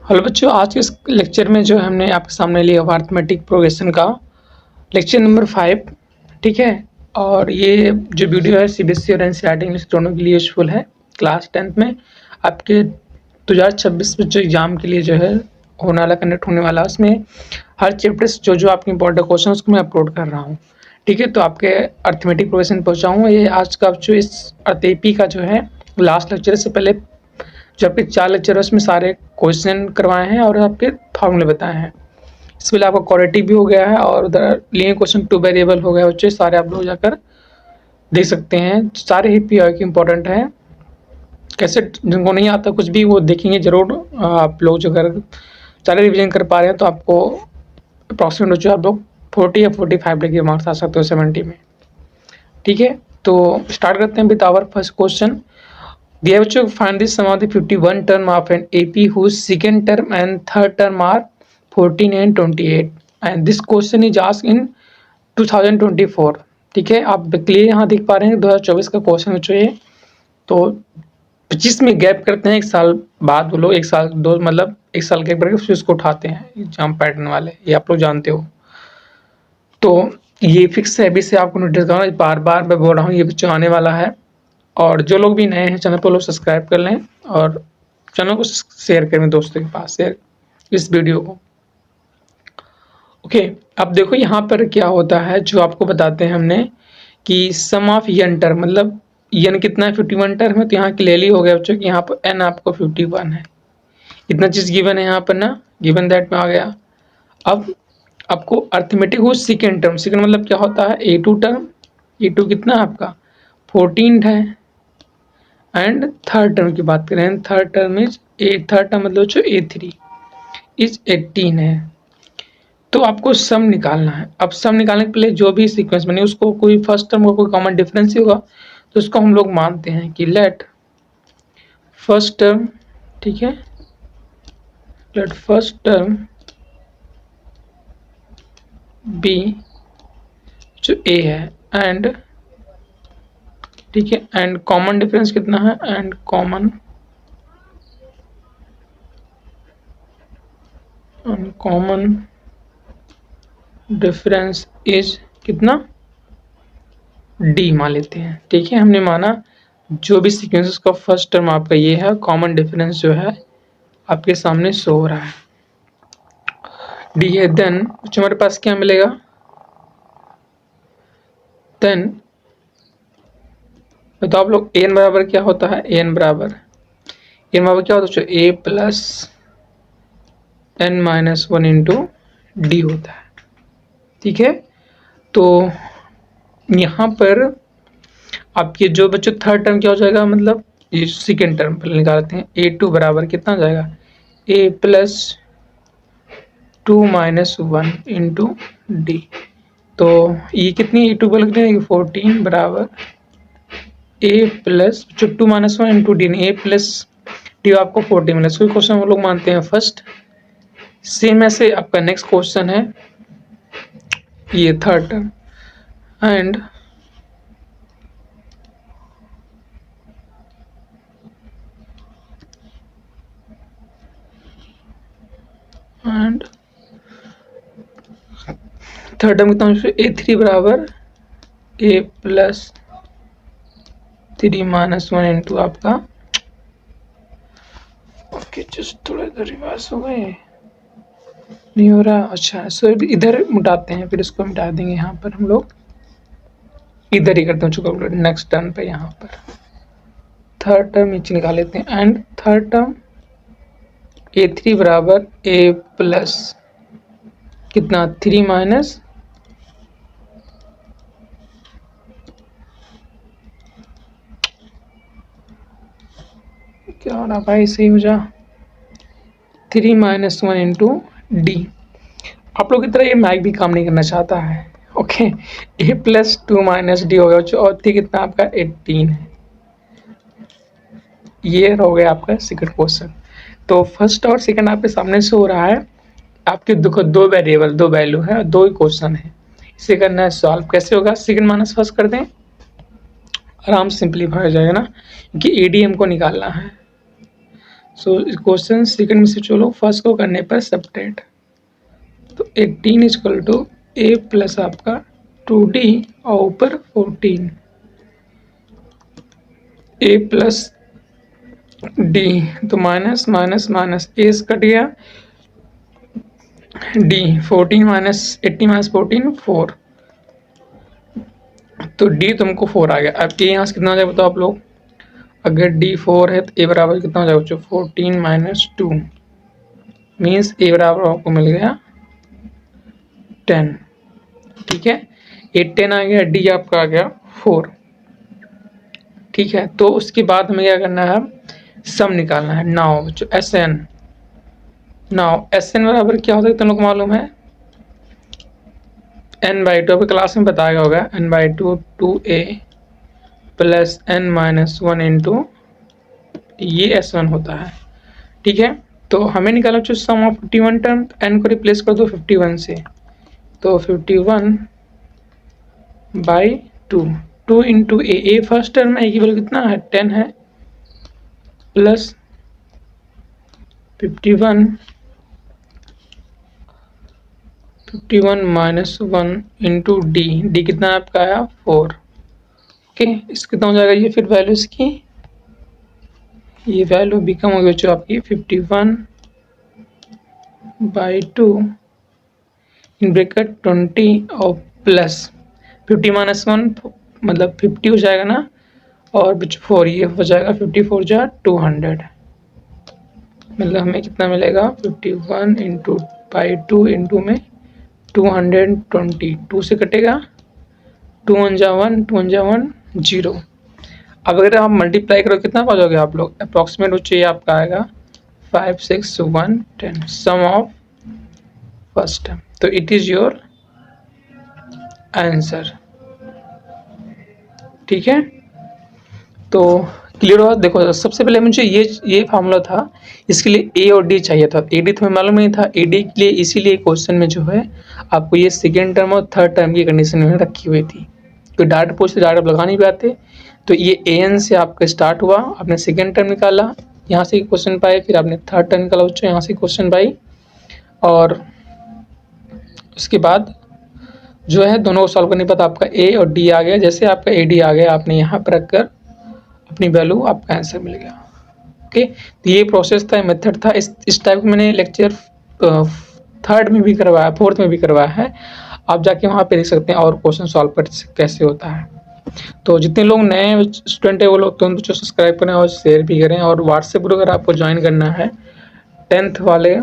Hello बच्चों, आज के इस लेक्चर में जो है हमने आपके सामने लिया हुआ अर्थमेटिक प्रोग्रेशन का लेक्चर नंबर 5। ठीक है। और ये जो वीडियो है सीबीएसई और एनसीईआरटी इंग्लिश दोनों के लिए यूजफुल है। क्लास 10th में आपके 2026 में जो एग्जाम के लिए जो है होने वाला, कंडक्ट होने वाला, उसमें हर चैप्टर से जो आपके इंपॉर्टेंट क्वेश्चन उसको मैं अपलोड कर रहा हूँ। ठीक है। तो आपके अर्थमेटिक प्रोग्रेशन पहुँचा हूँ। ये आज का जो इस अर्थेपी का जो है लास्ट लेक्चर से पहले जो आपके 4 लेक्चर है उसमें सारे क्वेश्चन करवाए हैं और आपके फार्मूले बताए हैं। इसके लिए आपका क्वाड्रेटिक भी हो गया है और उधर लीनियर क्वेश्चन 2 वेरिएबल हो गया। बच्चे सारे आप लोग जाकर देख सकते हैं। सारे ही पीआई के इंपॉर्टेंट हैं। कैसे जिनको नहीं आता कुछ भी वो देखेंगे जरूर। आप लोग जो अगर सारे रिविजन कर पा रहे हैं तो आपको अप्रॉक्सीमेट जो आप लोग 40 या 45 डिग्री मार्क्स आ सकते हो 70 में। ठीक है। तो स्टार्ट करते हैं with our first question. Dear bachcho, find the sum of the 51 term of an AP whose second term and third term are 14 and 28 and this question is asked in 2024। ठीक है। आप क्लियर यहाँ देख पा रहे हैं 2024 का क्वेश्चन बच्चों ये। तो 25 में गैप करते हैं, एक साल बाद वो लोग, एक साल दो मतलब एक साल गैप करके फिर उसको उठाते हैं एग्जाम पैटर्न वाले, ये आप लोग जानते हो। तो ये फिक्स है, अभी से आपको नोटिस करना, बार बार मैं बोल रहा हूँ ये बच्चों आने वाला है। और जो लोग भी नए हैं चैनल पर, लोग सब्सक्राइब कर लें और चैनल को शेयर करें दोस्तों के पास, शेयर इस वीडियो को। ओके। अब देखो यहाँ पर क्या होता है, जो आपको बताते हैं हमने कि सम ऑफ एन टर्म, मतलब एन कितना है 51 टर्म है, तो यहाँ क्लियरली हो गया बच्चों कि यहाँ पर एन आपको 51 है। इतना चीज गिवन है यहाँ पर ना, गिवन दैट में आ गया। अब आपको अर्थमेटिक हो सेकेंड टर्म, सेकेंड मतलब क्या होता है A2 टर्म। A2 कितना आपका 14 है। एंड थर्ड टर्म की बात करें, third term is third term मतलब जो A3 इज 18 है। तो आपको सम निकालना है। अब सम निकालने के लिए जो भी सीक्वेंस बने उसको कोई फर्स्ट टर्म का कोई कॉमन डिफरेंस ही होगा, तो उसको हम लोग मानते हैं कि लेट फर्स्ट टर्म, ठीक है, लेट फर्स्ट टर्म बी जो A है एंड, ठीक है, एंड कॉमन डिफरेंस कितना है, एंड कॉमन डिफरेंस इज कितना D मान लेते हैं। ठीक है। हमने माना जो भी सीक्वेंस का फर्स्ट टर्म आपका ये है, कॉमन डिफरेंस जो है आपके सामने शो हो रहा है D है। देन हमारे पास क्या मिलेगा, देन तो आप लोग एन बराबर क्या होता है, एन बराबर क्या होता है, A plus n-1 into D होता है। ठीक है। तो यहाँ पर आपके जो बच्चों थर्ड टर्म क्या हो जाएगा, मतलब ये सेकेंड टर्म पहले निकालते हैं। A2 बराबर कितना हो जाएगा, A प्लस 2-1 इंटू D। तो ये कितनी A2 को लिखते हैं 14 बराबर A plus 2-1 into D, A plus D आपको 14 मिला। कोई क्वेश्चन हम लोग मानते हैं फर्स्ट। सेम ऐसे आपका नेक्स्ट क्वेश्चन है ये third term and third term कितना, A3 बराबर A प्लस 3-1 इंटू आपका, ओके जस्ट थोड़ा इधर रिवर्स हो गए, नहीं हो रहा। अच्छा सो इधर मिटाते हैं, फिर इसको मिटा देंगे। यहाँ पर हम लोग इधर ही करते हैं चुका नेक्स्ट टर्म पे। यहाँ पर थर्ड टर्म नीचे निकाल लेते हैं एंड थर्ड टर्म A3 बराबर A प्लस कितना 3 क्या हो रहा भाई, सही हो जा, 3-1 इंटू D। आप लोग की तरह ये मैग भी काम नहीं करना चाहता है। ओके। A प्लस 2-D हो गया और थी कितना आपका 18 है। ये हो गया आपका सेकंड क्वेश्चन। तो फर्स्ट और सेकंड आपके सामने से हो रहा है। आपके दो वेरिएबल, दो वैल्यू है और दो ही क्वेश्चन है। इसे करना है सॉल्व। कैसे होगा, सेकंड माइनस फर्स्ट कर दें, आराम से सिंपलीफाई हो जाएगा ना, क्योंकि ADM को निकालना है। सो क्वेश्चन सेकंड में से चलो फर्स्ट को करने पर सब्ट्रैक्ट। तो 18 इक्वल टू ए प्लस आपका 2d और ऊपर 14 ए प्लस डी, तो माइनस माइनस माइनस ए कट गया, डी 14 माइनस 80 माइनस 14 4, तो डी तुमको 4 आ गया। अब ए यहाँ से कितना हो जाएगा बताओ आप लोग। अगर डी 4 है तो ए बराबर कितना हो जाएगा बच्चों 14 माइनस 2 मीन्स ए बराबर आपको मिल गया 10। ठीक है, 8 10 आ गया, डी आपका आ गया 4। ठीक है, तो उसके बाद हमें क्या करना है, सम निकालना है। नाउ बच्चों S N, now S N बराबर क्या होता है तुम लोग को मालूम है, एन बाई टू, अभी क्लास में बताया होगा, N by two 2a plus N minus 1 into ये एस वन होता है। ठीक है, तो हमें निकाला जो सम ऑफ 51 टर्म, एन को रिप्लेस कर दो 51 से, तो 51 by 2 into A first term है, ए की वैल्यू कितना है 10 है, प्लस 51 माइनस 1 इंटू डी कितना आपका आया 4। ओके, इस कितना हो जाएगा ये फिर वैल्यू इसकी, ये वैल्यू बिकम होगी बच्चों आपकी 51 बाई 2 इन ब्रैकेट 20 और प्लस 50 माइनस 1 मतलब 50 हो जाएगा ना, और बच्चों 4 ये हो जाएगा 54 जा 200, मतलब हमें कितना मिलेगा 51 इंटू बाई 2 इंटू में 220, 2 से कटेगा 2 1 जा 1, 2 1 जा 1 0। अब अगर आप मल्टीप्लाई करो कितना पाओगे आप लोग, अप्रॉक्सीमेट बच्चों ये आपका आएगा 5 6 1 10 सम ऑफ फर्स्ट टर्म, तो इट इज योर आंसर। ठीक है, तो क्लियर हुआ। देखो सबसे पहले मुझे ये फार्मूला था, इसके लिए ए और डी चाहिए था, ए डी तो हमें मालूम नहीं था, ए डी के लिए इसीलिए क्वेश्चन में जो है आपको ये सेकेंड टर्म और थर्ड टर्म की कंडीशन में रखी हुई थी, तो डायरेक्ट पूछते डायरेक्ट लगा नहीं पाते। तो ये ए एन से आपका स्टार्ट हुआ, आपने सेकेंड टर्म निकाला, यहाँ से क्वेश्चन पाए, फिर आपने थर्ड टर्म निकाला बच्चों, यहाँ से क्वेश्चन पाई, और उसके बाद जो है दोनों को सॉल्व करने के बाद आपका ए और डी आ गया। जैसे आपका ए डी आ गया, आपने यहाँ पर रखकर अपनी वैल्यू आपका आंसर मिल गया। ओके, तो ये प्रोसेस था, मेथड था। इस टाइप का मैंने लेक्चर थर्ड में भी करवाया, फोर्थ में भी करवाया है, आप जाके वहाँ पे देख सकते हैं और क्वेश्चन सॉल्व कर कैसे होता है। तो जितने लोग नए स्टूडेंट है वो लोग तुरंत तो सब्सक्राइब करें और शेयर भी करें, और व्हाट्सएप ग्रुप अगर आपको ज्वाइन करना है 10th वाले,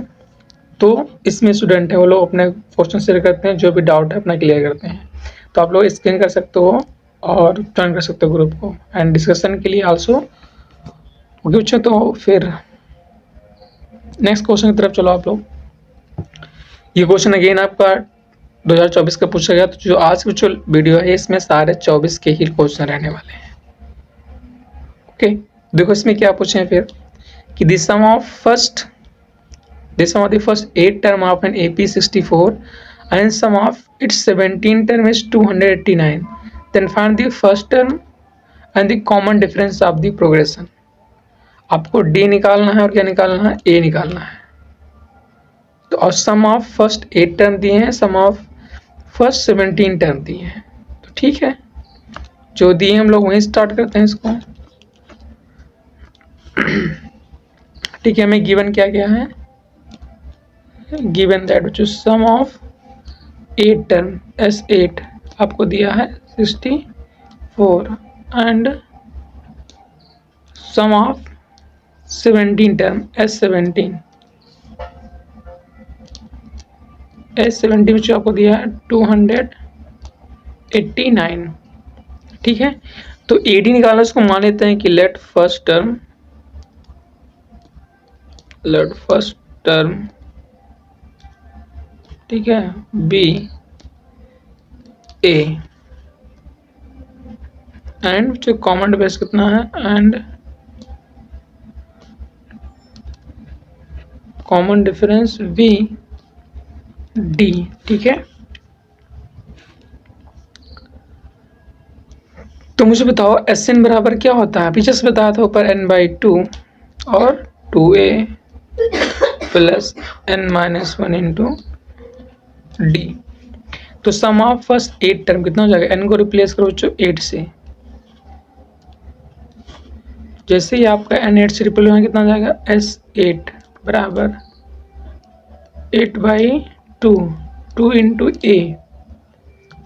तो इसमें स्टूडेंट है वो लोग अपने क्वेश्चन शेयर करते हैं, जो भी डाउट है अपना क्लियर करते हैं, तो आप लोग स्कैन कर सकते हो और ज्वाइन कर सकते हो ग्रुप को, एंड डिस्कशन के लिए आल्सो। ओके बच्चों, तो फिर नेक्स्ट क्वेश्चन की तरफ चलो आप लोग। ये क्वेश्चन अगेन आपका 2024 का पूछा गया, तो जो आज की जो वीडियो है इसमें सारे 24 के ही क्वेश्चन रहने वाले हैं। ओके, देखो इसमें क्या पूछे हैं फिर कि the sum of the first 8 term of an AP64 and sum of its 17 term is 289, then find the first term and the common difference of the progression। आपको D निकालना है और क्या निकालना है, A निकालना है। तो और सम ऑफ फर्स्ट 8 टर्म दिए हैं, सम ऑफ फर्स्ट 17 टर्म दिए हैं, तो ठीक है जो दिए हम लोग वहीं स्टार्ट करते हैं इसको। ठीक है, हमें गिवन क्या क्या है, given that which is sum of 8 term S8 आपको दिया है 64 and sum of 17 term S17 which आपको दिया है 289। ठीक है, तो AD निकालना, इसको मान लेते हैं कि लेट फर्स्ट टर्म ठीक है बी ए एंड जो कॉमन डिफरेंस कितना है, and common difference be d. ठीक है, तो मुझे बताओ एस एन बराबर क्या होता है, पीछे से बताया था ऊपर n/2 और 2a plus n minus 1 into D. तो सम ऑफ फर्स्ट 8 टर्म कितना हो जाएगा, n को रिप्लेस करो बच्चों 8 से। जैसे ही आपका n 8 से रिप्लेस होगा कितना हो जाएगा, s8 बराबर 8/2 2 इंटू ए।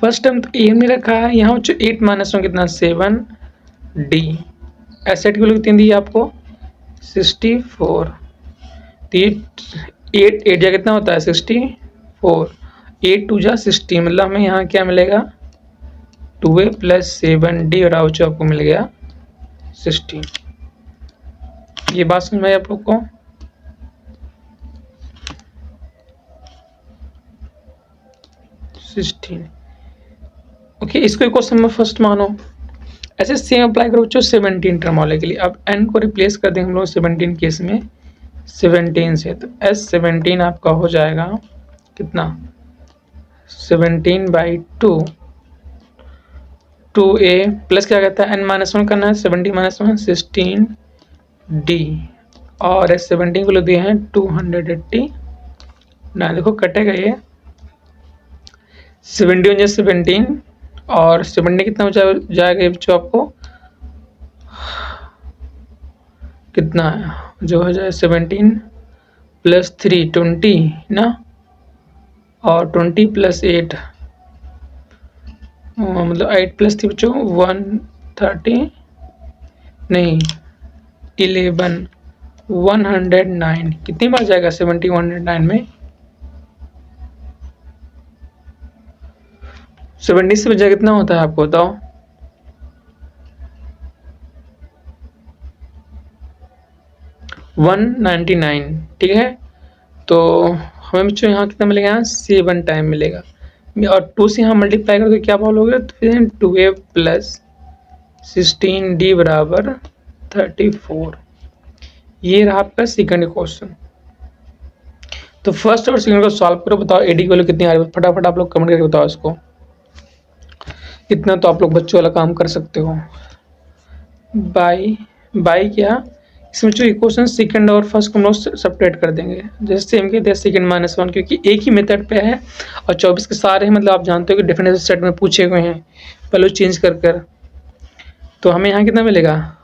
फर्स्ट टर्म तो ए हमने रखा है, यहाँ बच्चों 8 माइनस 1 कितना 7 डी। एसेट की वैल्यू कितनी दी आपको 64। तो ये 8 जा कितना होता है 64, 8 2 जा 60, मतलब हमें यहाँ क्या मिलेगा 2a प्लस 7d और बच्चों आपको मिल गया 16। ये बात समझ में आई आप लोग को। ओके, इसको एक क्वेश्चन में फर्स्ट मानो। ऐसे सेम अप्लाई करो बच्चों 17 टर्म वाले के लिए। अब n को रिप्लेस कर देंगे हम लोग 17 केस में 17 से, तो s17 आपका हो जाएगा कितना 17/2 2a प्लस क्या कहता है n माइनस 1 करना है 17 माइनस 1 16d और s17 को दिए हैं 280 ना। देखो कटेगा ये 17 और 70 कितना हो जाएगा ये बच्चों आपको कितना है जो हो जाए 17 प्लस 3 20 ना, और 20 प्लस 8 मतलब 8 प्लस 3 बच्चों 130 नहीं 11 109। कितनी बार जाएगा 70 109 में 70 से बचा कितना होता है आपको बताओ, वन 99। ठीक है, तो हमें बच्चों यहाँ कितना मिलेगा, यहाँ 7 टाइम मिलेगा और 2 से यहाँ मल्टीप्लाई कर तो क्या बोलोगे, तो फिर 2a प्लस 16d बराबर 34। ये रहा आपका सेकंड क्वेश्चन। तो फर्स्ट और सेकंड को सॉल्व करो, बताओ एडी की वैल्यू कितनी आ रही है, फटाफट आप लोग कमेंट करके बताओ इसको। इतना तो आप लोग बच्चों वाला काम कर सकते हो। बाई क्या इसमें जो इक्वेशन सेकंड और फर्स्ट को हम लोग सेपरेट कर देंगे, जैसे सेम के सेकंड माइनस 1, क्योंकि एक ही मेथड पे है और 24 के सारे मतलब आप जानते हो कि डिफरेंशियल सेट में पूछे हुए हैं वैल्यू चेंज कर। तो हमें यहाँ कितना मिलेगा,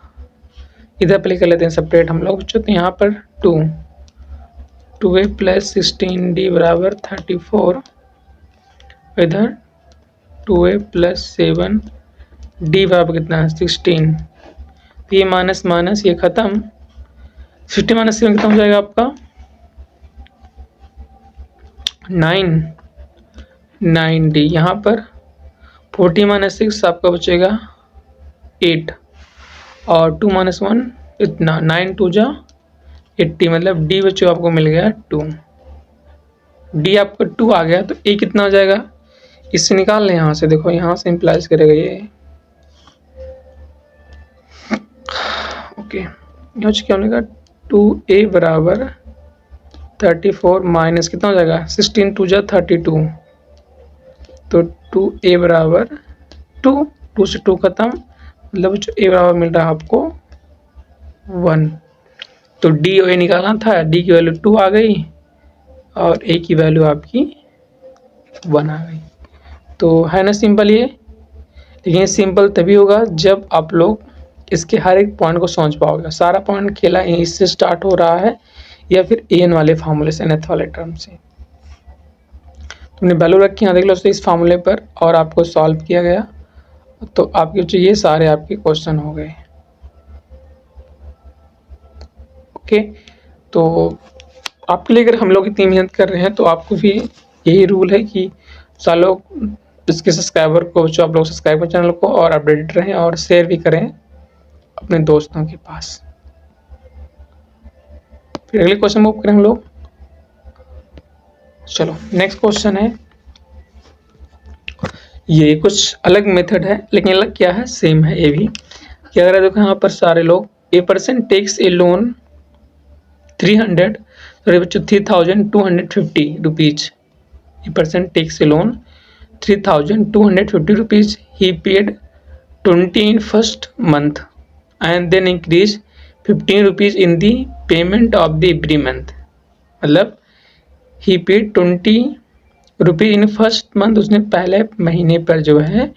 इधर प्ले कर लेते हैं सेपरेट हम लोग बच्चों। तो यहाँ पर 2a प्लस 16d बराबर 34, इधर 2a प्लस 7d बराबर कितना है 16। तो ये माइनस माइनस ये खत्म, 60 माइनस 7 कितना हो जाएगा आपका 9d। यहाँ पर 40 माइनस 6 आपका बचेगा 8 और 2 माइनस 1 इतना 9 2 जा 80, मतलब d बच्चों आपको मिल गया 2। d आपका 2 आ गया तो a कितना हो जाएगा, इससे निकाल लें यहाँ से। देखो यहाँ से इम्प्लाइज करेगा ये ओके। यहाँ क्या मिलेगा 2a बराबर 34 माइनस कितना हो जाएगा 16 2 जा 32, तो 2a बराबर 2 से 2 खत्म, मतलब जो a बराबर मिल रहा है आपको 1। तो d और a निकालना था, d की वैल्यू 2 आ गई और a की वैल्यू आपकी 1 आ गई। तो है ना सिंपल ये, लेकिन ये सिंपल तभी होगा जब आप लोग इसके हर एक पॉइंट को समझ पाओगे। सारा पॉइंट खेला इससे स्टार्ट हो रहा है या फिर an वाले फार्मूले से, nth वाले टर्म से। तुमने वैल्यू रखी यहाँ देख लो इस फार्मूले पर और आपको सॉल्व किया गया, तो आपके जो ये सारे आपके क्वेश्चन हो गए। ओके, तो आपके लिए अगर हम लोग इतनी मेहनत कर रहे हैं तो आपको भी यही रूल है कि सालों इसके सब्सक्राइबर को, जो आप लोग सब्सक्राइब करें चैनल को और अपडेटेड रहें और शेयर भी करें अपने दोस्तों के पास। फिर अगले क्वेश्चन मूव करें हम लोग। चलो नेक्स्ट क्वेश्चन है, ये कुछ अलग मेथड है लेकिन अलग क्या है, सेम है ये भी। क्या कह रहा है देखो यहाँ पर सारे लोग, a person takes a loan 3,250 rupees. A person takes a loan 3,250 rupees. He paid 20 in first month and then increased 15 rupees in the payment of the every month, मतलब he paid 20 rupees in first month, उसने पहले महीने पर जो है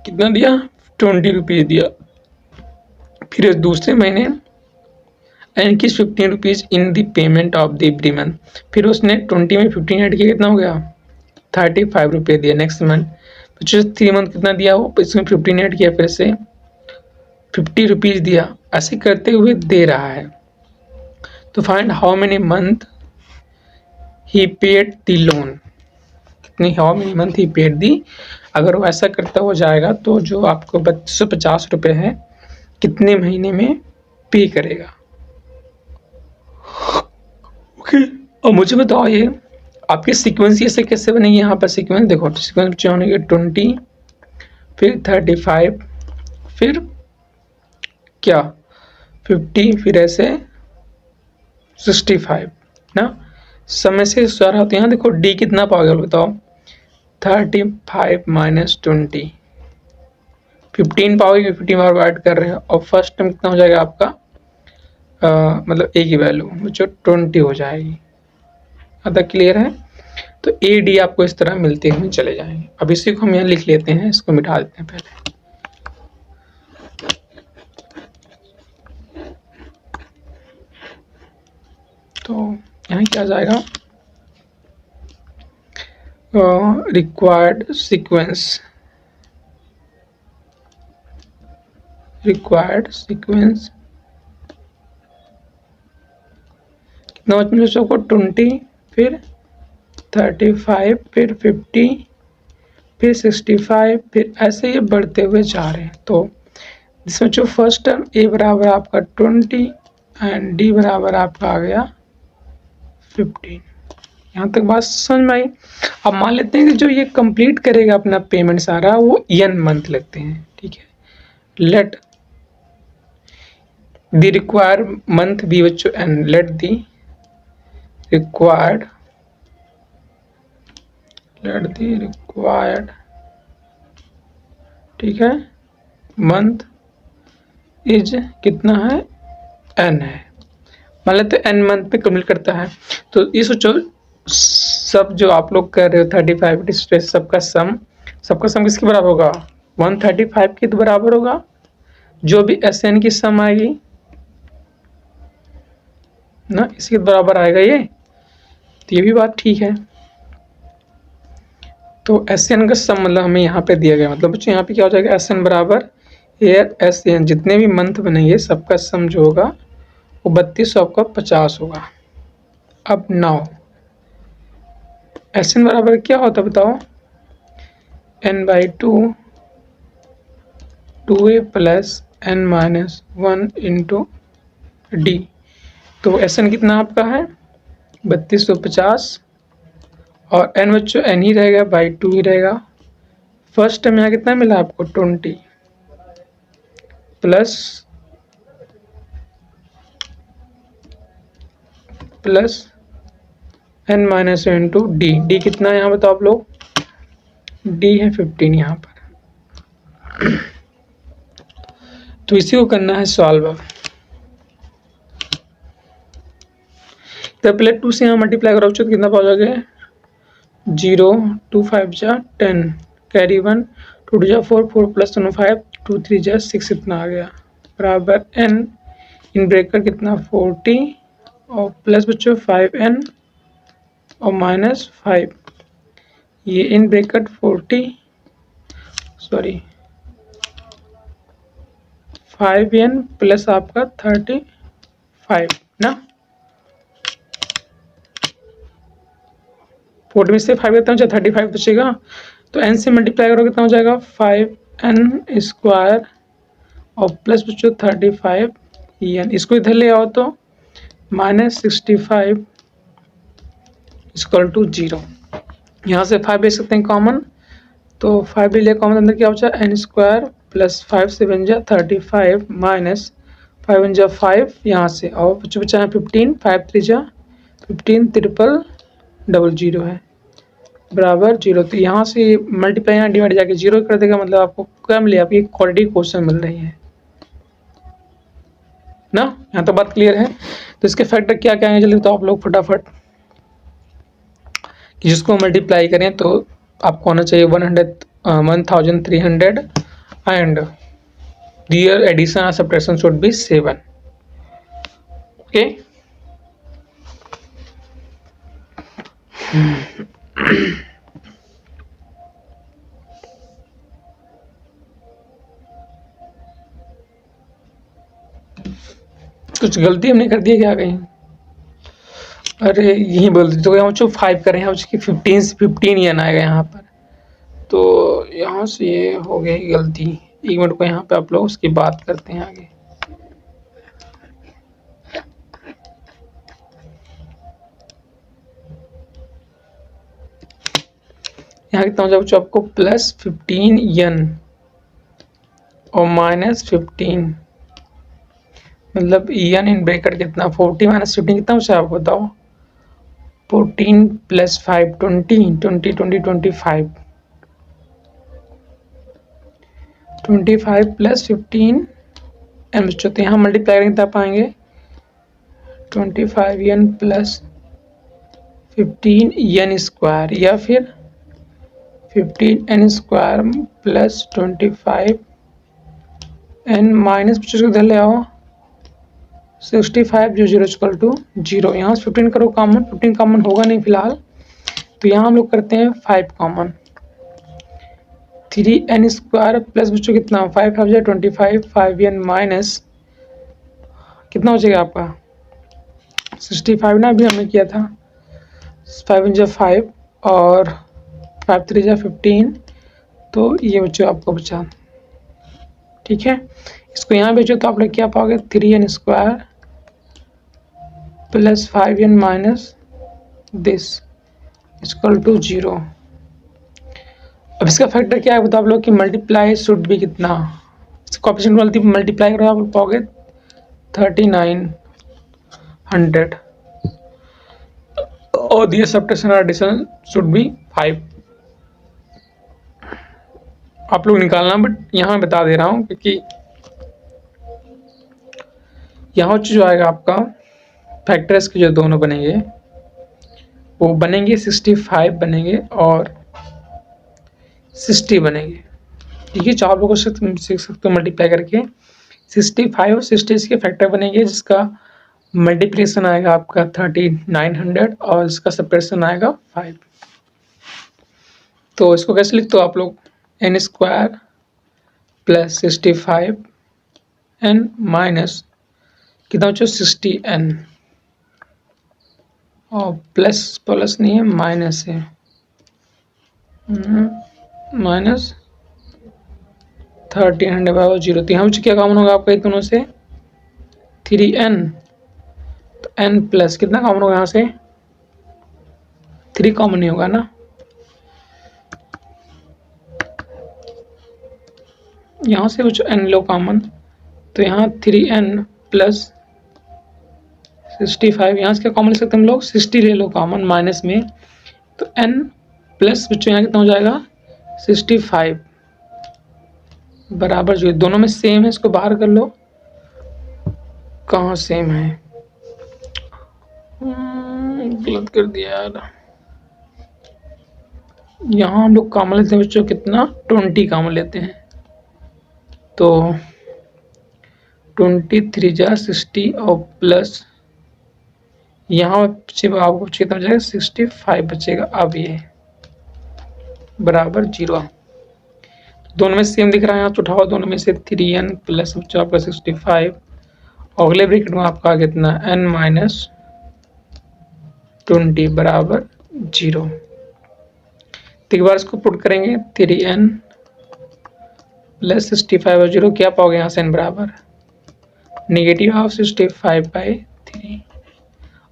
कितना दिया, 20 rupees दिया। फिर दूसरे महीने एंड किस 15 rupees in the payment of the every month, फिर उसने 20 में 15 ऐड किया, कितना हो गया 35 रुपये दिया। नेक्स्ट मंथ पिछले 3 मंथ कितना दिया वो, इसमें 15 ऐड किया, फिर से 50 रुपीज दिया। ऐसे करते हुए दे रहा है। तो find how many month he paid the loan, कितनी how many month he paid दी। अगर वो ऐसा करता हो जाएगा तो जो आपको 3250 रुपये है कितने महीने में पे करेगा। ओके, और मुझे बताओ ये आपके सीक्वेंस ऐसे कैसे बनेगी। यहाँ पर सीक्वेंस देखो, सीक्वेंस बनेंगे 20, फिर 35, फिर क्या 50, फिर ऐसे 65 ना, समय से सारा होते हैं। यहाँ देखो डी कितना पाओगे बताओ, 35 माइनस 20, 15 पाओगे, 15 बार ऐड कर रहे हो, और फर्स्ट टर्म कितना हो जाएगा आपका, मतलब ए की वैल्यू जो 20 हो जाएगी। आधा क्लियर है। तो ए डी आपको इस तरह मिलते हुए चले जाएंगे। अब इसी को हम यहाँ लिख लेते हैं, इसको मिटा देते हैं पहले। तो यहाँ क्या जाएगा, रिक्वायर्ड सीक्वेंस, कितना बच्चों सबको 20, फिर 35, फिर 50, फिर 65, फिर ऐसे ये बढ़ते हुए जा रहे हैं। तो इसमें जो फर्स्ट टर्म ए बराबर आपका 20 एंड डी बराबर आपका आ गया 15। यहाँ तक बात समझ में आई। अब मान लेते हैं कि जो ये कंप्लीट करेगा अपना पेमेंट सारा वो n मंथ लगते हैं, ठीक है। Let the required month be बच्चों n, लेट द रिक्वायर्ड, ठीक है, मंथ इज कितना है, n है। मान लेते n मंथ पे कंप्लीट करता है। तो ये सोचो सब जो आप लोग कर रहे हो 35 स्ट्रेस सबका सम किसके बराबर होगा, 135 के तो बराबर होगा। जो भी एस एन की सम आएगी ना, इसके बराबर आएगा ये। तो ये भी बात ठीक है। तो एस एन का सम मतलब हमें यहाँ पे दिया गया, मतलब बच्चों यहाँ पे क्या हो जाएगा, एस एन बराबर एस एन, जितने भी मंथ बनेंगे सबका सम जो होगा वो 32 आपका 50 होगा। अब नाउ एस एन बराबर क्या होता है बताओ, n/2 2a plus n minus 1 into D. तो एस एन कितना आपका है 3250, और n बच्चों n ही रहेगा, बाई 2 ही रहेगा। फर्स्ट टाइम यहाँ कितना मिला आपको 20 plus n minus into D. D कितना है यहाँ बताओ आप लोग, डी है 15 यहाँ पर। तो इसी को करना है सॉल्व। तो पहले 2 से यहाँ मल्टीप्लाई करो तो कितना पाओगे, 0 2 5 जा 10, कैरी 1 2 जा 4 4 प्लस 1 5 2 3 जा 6, इतना आ गया बराबर n इन ब्रेकर कितना 40 और प्लस बच्चों 5n और माइनस 5, ये इन ब्रेकेट 5n प्लस आपका 35 ना, 40 में से 5 कितना हो जाएगा 35 बचेगा। तो n से मल्टीप्लाई करो कितना हो जाएगा 5n स्क्वायर और प्लस बच्चों 35 n, इसको इधर ले आओ तो माइनस 65 इक्वल टू 0। यहाँ से 5 ले सकते हैं कॉमन, तो 5 ले लिया कॉमन, अंदर क्या बचा n स्क्वायर प्लस 5 से बन जा 35 माइनस 5 बन जा 5 यहाँ से, और बच्चों बचा है 15, 5 3 जा 15 000 है बराबर 0। तो यहाँ से मल्टीप्लाई यहाँ डिवाइड जाके 0 कर देगा, मतलब आपको कम ले आपकी क्वालिटी क्वेश्चन मिल रही है। ना। यहाँ तो बात क्लियर है। तो इसके फैक्टर क्या क्या है जल्दी तो आप लोग फटाफट, कि जिसको मल्टीप्लाई करें तो आपको आना चाहिए 1300 एंड दियर एडिशन और सब्ट्रैक्शन शुड बी 7। ओके, कुछ गलती हमने कर दी है क्या कहीं? अरे यही बोल दी तो यहाँ जो 5 करें हैं उसकी 15 से 15 एन आएगा यहाँ पर, तो यहाँ से ये हो गई गलती। एक मिनट को यहाँ पे आप लोग उसकी बात करते हैं आगे। यहाँ कितना हो जाएगा आपको +15 और -15, मतलब n इन ब्रैकेट कितना 40 - 15 कितना हो जाएगा आप बताओ। 14 + 5 20 20 20 25 25 + 15 एन बच्चों, तो यहाँ मल्टीप्लाई करेंगे तब पाएंगे 25n + 15n² या फिर 15n² + 25n माइनस बच्चों इधर ले आओ 65 जो 0 यहाँ से 15 करो कॉमन, 15 कॉमन होगा नहीं फिलहाल, तो यहाँ हम लोग करते हैं 5 कॉमन। 3n² प्लस बच्चों कितना 5 5 25 5n माइनस कितना हो जाएगा आपका 65 ना, अभी हमने किया था 5 × 5 और 5 3 × 15, तो ये बच्चों आपको बचा। ठीक है, इसको यहाँ भेजो तो आप लोग क्या पाओगे 3n² + 5n माइनस दिस = 0। अब इसका फैक्टर क्या है बता आप लोग कि मल्टीप्लाई शुड बी कितना, कोएफिशिएंट वाली मल्टीप्लाई करो आप पाओगे 3900 और दिए सब्ट्रैक्शन और एडिशन शुड बी 5। आप लोग निकालना, बट यहाँ बता दे रहा हूँ क्योंकि यहाँ जो आएगा आपका फैक्टर्स के जो दोनों बनेंगे वो बनेंगे 65 बनेंगे और 60 बनेंगे। ठीक है, चार लोगों से तुम सीख सकते हो मल्टीप्लाई करके 65 और 60 के फैक्टर बनेंगे, जिसका मल्टीप्लिकेशन आएगा आपका 3900 और इसका सब्ट्रैक्शन आएगा 5। तो इसको कैसे लिखते हो आप लोग n² + 65 n माइनस कितना बच्चों 60n और प्लस नहीं है माइनस है माइनस 1300/0। तो यहाँ क्या कॉमन होगा आपका दोनों से 3n, तो n प्लस कितना कॉमन होगा यहाँ से 3 कॉमन नहीं होगा ना, यहाँ से कुछ n लो कॉमन, तो यहाँ 3n + 65 यहाँ से क्या कॉमन ले सकते हम लोग 60 ले लो कॉमन माइनस में, तो n प्लस बच्चों यहाँ कितना हो जाएगा 65 बराबर जो दोनों में सेम है, इसको बाहर कर लो। कहाँ सेम है, गलत कर दिया यार। यहाँ हम लोग कॉमन लेते हैं बच्चों कितना 20 कॉमन लेते हैं, तो 23 × 60 और प्लस यहाँ आपको कितना बचेगा 65 बचेगा। अब ये बराबर 0, दोनों में सेम दिख रहा है, यहाँ तो उठाओ दोनों में से 3n प्लस बच्चा आपका 65 और अगले ब्रैकेट में आपका कितना n माइनस 20 बराबर 0। तो एक बार इसको पुट करेंगे 3n + 65 और 0 क्या पाओगे यहाँ से n बराबर -65/3।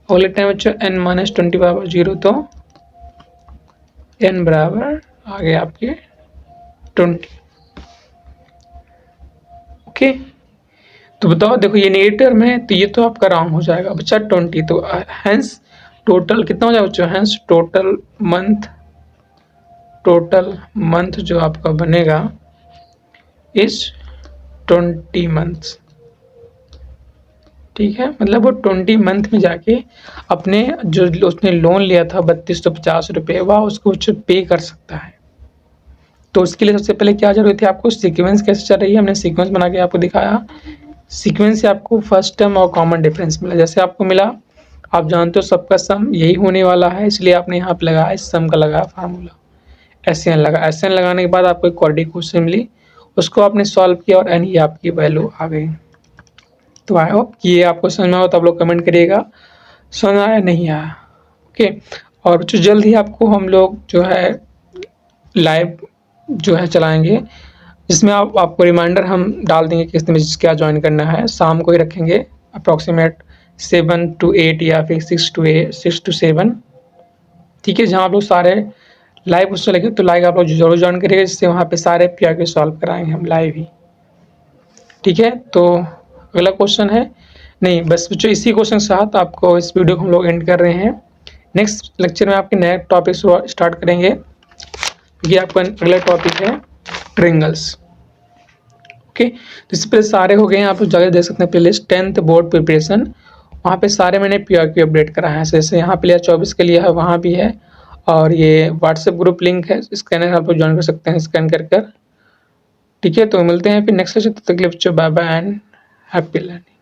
अगले टाइम बच्चों n माइनस 20/0, तो n बराबर आ गए आपके 20। ओके, तो बताओ देखो ये नेगेटिव में, तो ये तो आपका रॉन्ग हो जाएगा बच्चा 20, तो हैंस टोटल कितना हो जाएगा बच्चों हैंस टोटल मंथ जो आपका बनेगा इस 20 मंथ्स। ठीक है, मतलब वो 20 मंथ में जाके अपने जो उसने लोन लिया था 3250 रुपये वह उसको पे कर सकता है। तो उसके लिए सबसे पहले क्या ज़रूरत है, आपको सीक्वेंस कैसे चल रही है, हमने सीक्वेंस बना के आपको दिखाया। सीक्वेंस से आपको फर्स्ट टर्म और कॉमन डिफरेंस मिला। जैसे आपको मिला, आप जानते हो सबका सम यही होने वाला है, इसलिए आपने यहाँ पे लगाया, इस सम का लगाया फार्मूला, एस लगा। एस लगाने के बाद आपको एक क्वाड्रेटिक क्वेश्चन मिली, उसको आपने सॉल्व किया और एन ही आपकी वैल्यू आ गई। तो आई होप कि ये आपको समझ में आया, तो आप लोग कमेंट करिएगा समझ आया नहीं आया। ओके, और जो जल्द ही आपको हम लोग जो है लाइव जो है चलाएंगे, जिसमें आपको रिमाइंडर हम डाल देंगे किस दिन क्या ज्वाइन करना है। शाम को ही रखेंगे अप्रॉक्सीमेट 7 to 8 या फिर 6 to 7, ठीक है, जहाँ आप लोग सारे लाइव उससे लगे तो लाइव आप लोग जरूर ज्वाइन करिएगा, जिससे वहाँ पे सारे PRQ सॉल्व कराएंगे हम लाइव ही। ठीक है, तो अगला क्वेश्चन है, नहीं बस बच्चों इसी क्वेश्चन के साथ आपको इस वीडियो को हम लोग एंड कर रहे हैं। नेक्स्ट लेक्चर में आपके नए टॉपिक स्टार्ट करेंगे। ये आपका अगला टॉपिक है ट्रिंगल्स। ओके, तो इस पर सारे हो गए हैं, आप लोग जाकर देख सकते हैं प्लेलिस्ट 10th बोर्ड प्रिपरेशन, वहाँ पे सारे मैंने PRQ अपडेट करा है। जैसे यहाँ पे लिया 24 के लिए है, वहाँ भी है, और ये व्हाट्सएप ग्रुप लिंक है, स्कैनर आप लोग ज्वाइन कर सकते हैं स्कैन कर। ठीक है, तो मिलते हैं फिर नेक्स्ट लेक्चर, तब तक के लिए बच्चों bye bye and happy learning.